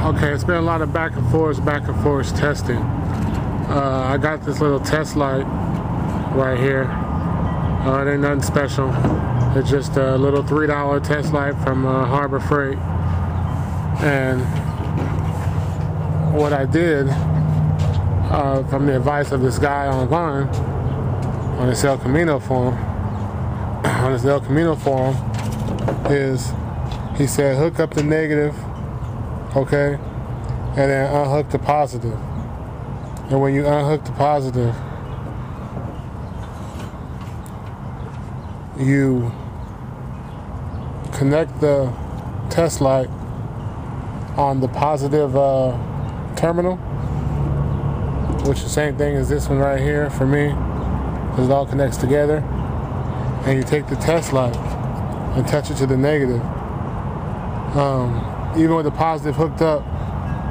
Okay, it's been a lot of back and forth testing. I got this little test light right here. It ain't nothing special. It's just a little $3 test light from Harbor Freight. And what I did, from the advice of this guy online, on his Camino forum, is he said hook up the negative, okay, and then unhook the positive. And when you unhook the positive, you connect the test light on the positive terminal, which is the same thing as this one right here for me, because it all connects together. And you take the test light and touch it to the negative. Even with the positive hooked up,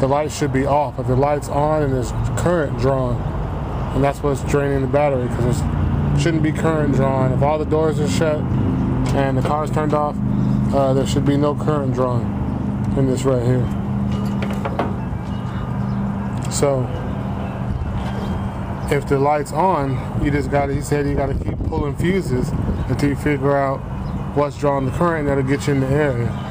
the light should be off. If the light's on and there's current drawn, and that's what's draining the battery, because there shouldn't be current drawn. If all the doors are shut and the car's turned off, there should be no current drawn in this right here. So if the light's on, he said you gotta keep pulling fuses until you figure out what's drawing the current, and that'll get you in the area.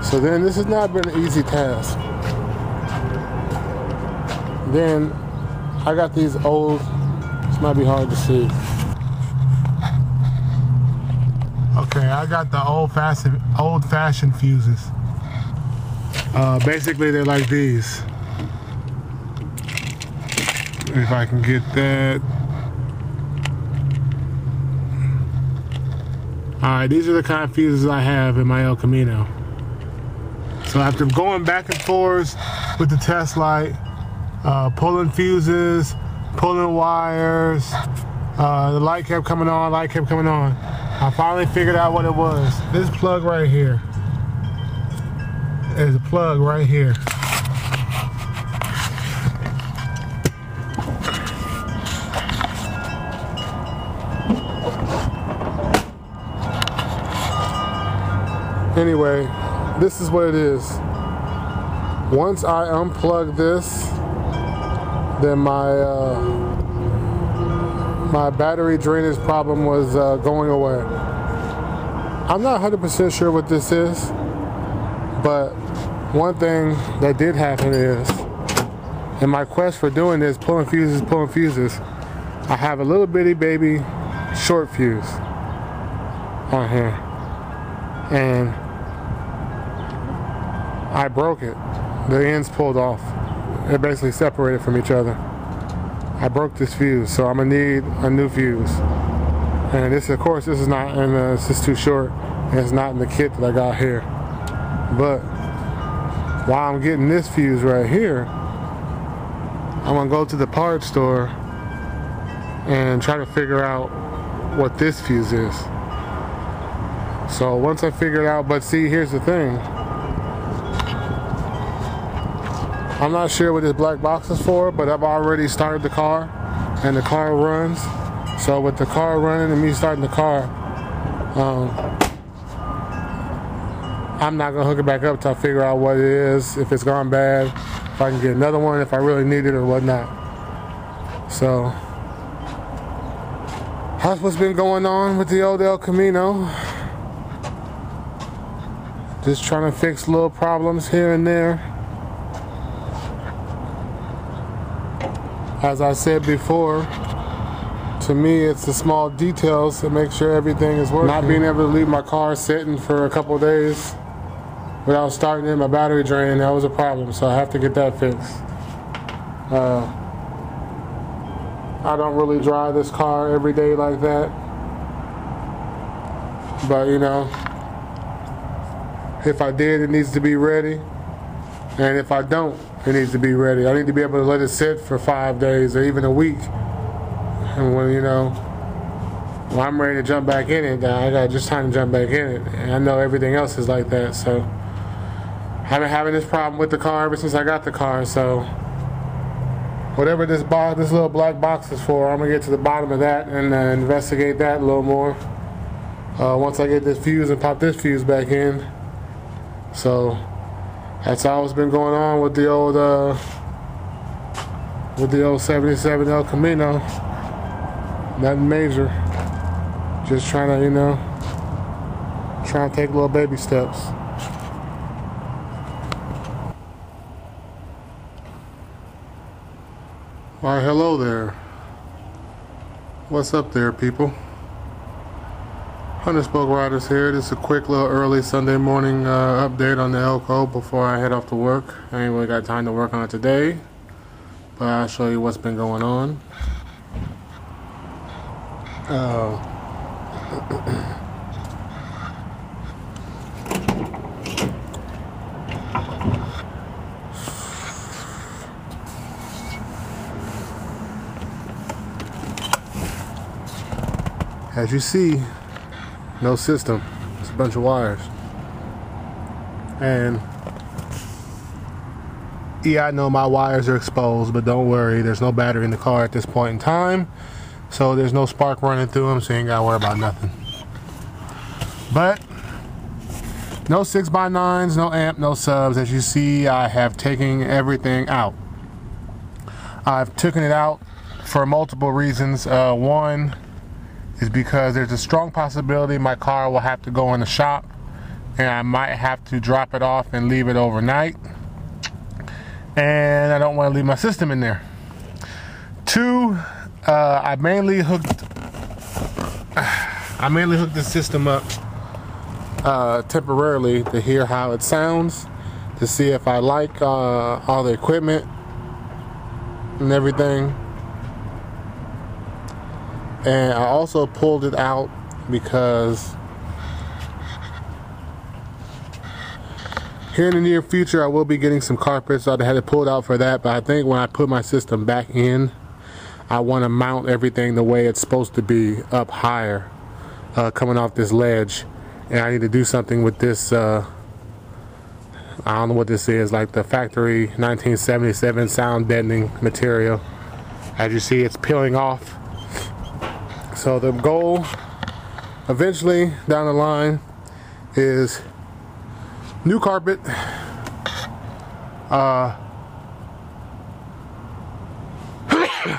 So then this has not been an easy task. Then I got these old, this might be hard to see. Okay, I got the old-fashioned fuses. Basically they're like these. If I can get that. Alright, these are the kind of fuses I have in my El Camino. So after going back and forth with the test light, pulling fuses, pulling wires, the light kept coming on, I finally figured out what it was. This plug right here. There's a plug right here. Anyway, this is what it is. Once I unplug this, then my battery drainage problem was going away. I'm not 100% sure what this is, but one thing that did happen is, in my quest for doing this, pulling fuses, I have a little bitty baby short fuse on here, and I broke it. The ends pulled off. It basically separated from each other. I broke this fuse, so I'm gonna need a new fuse. And this, of course, this is not, and it's just too short, and it's not in the kit that I got here. But while I'm getting this fuse right here, I'm gonna go to the parts store and try to figure out what this fuse is. So once I figure it out, but see, here's the thing. I'm not sure what this black box is for, but I've already started the car, and the car runs. So with the car running and me starting the car, I'm not gonna hook it back up till I figure out what it is, if it's gone bad, if I can get another one, if I really need it or whatnot. So that's what's been going on with the old El Camino. Just trying to fix little problems here and there. As I said before, to me it's the small details that make sure everything is working. Not being able to leave my car sitting for a couple of days without starting it, my battery drain, that was a problem, so I have to get that fixed. I don't really drive this car every day like that, but you know, if I did, it needs to be ready, and if I don't, it needs to be ready. I need to be able to let it sit for 5 days or even a week. And when, you know, when I'm ready to jump back in it, I got just time to jump back in it. And I know everything else is like that. So I've been having this problem with the car ever since I got the car. So whatever this little black box is for, I'm gonna get to the bottom of that and investigate that a little more. Once I get this fuse and pop this fuse back in, So that's all that's been going on with the old 77 El Camino. Nothing major. Just trying to, you know, trying to take little baby steps. Why, hello there. What's up there, people? 100 Spoke Riders here. This is a quick little early Sunday morning update on the Elko before I head off to work. I ain't really got time to work on it today, but I'll show you what's been going on. As you see, no system. It's a bunch of wires. And yeah, I know my wires are exposed, but don't worry, there's no battery in the car at this point in time. So there's no spark running through them, so you ain't gotta worry about nothing. But no 6x9s, no amp, no subs. As you see, I have taken everything out. I've taken it out for multiple reasons. One is because there's a strong possibility my car will have to go in the shop and I might have to drop it off and leave it overnight, and I don't want to leave my system in there. Two, I mainly hooked the system up temporarily to hear how it sounds, to see if I like all the equipment and everything. And I also pulled it out because here in the near future I will be getting some carpets, so I had to pull it out for that. But I think when I put my system back in, I want to mount everything the way it's supposed to be, up higher, coming off this ledge. And I need to do something with this, I don't know what this is, like the factory 1977 sound deadening material. As you see, it's peeling off. So the goal eventually down the line is new carpet,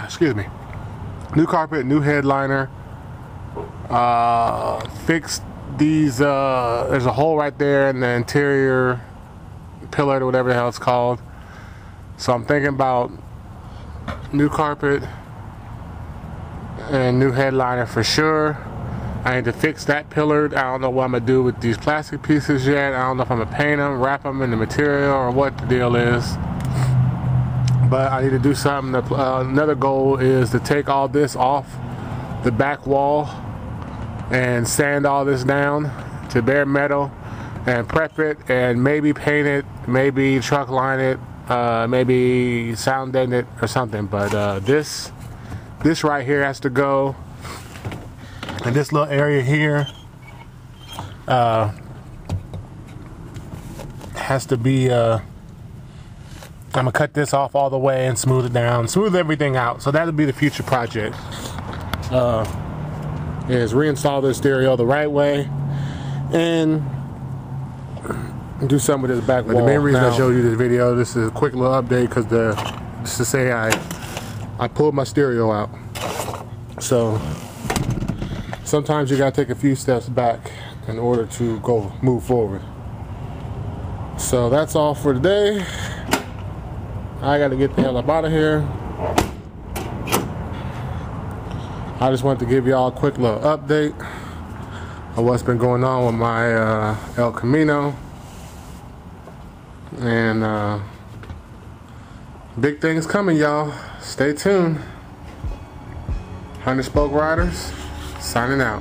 excuse me, new carpet, new headliner, fix these, there's a hole right there in the interior pillar or whatever the hell it's called. So I'm thinking about new carpet and new headliner for sure. I need to fix that pillar. I don't know what I'm gonna do with these plastic pieces yet. I don't know if I'm gonna paint them, wrap them in the material, or what the deal is. But I need to do something. Another goal is to take all this off the back wall and sand all this down to bare metal and prep it and maybe paint it, maybe truck line it, maybe sound deaden it or something. But this right here has to go, and this little area here has to be, I'm gonna cut this off all the way and smooth it down, smooth everything out. So that'll be the future project, is reinstall this stereo the right way and do something with this back wall. The main reason I showed you this video, this is a quick little update, because just to say I pulled my stereo out. So sometimes you gotta take a few steps back in order to move forward. So that's all for today. I gotta get the hell up out of here. I just wanted to give y'all a quick little update of what's been going on with my El Camino. And big things coming, y'all. Stay tuned. 100 Spoke Riders, signing out.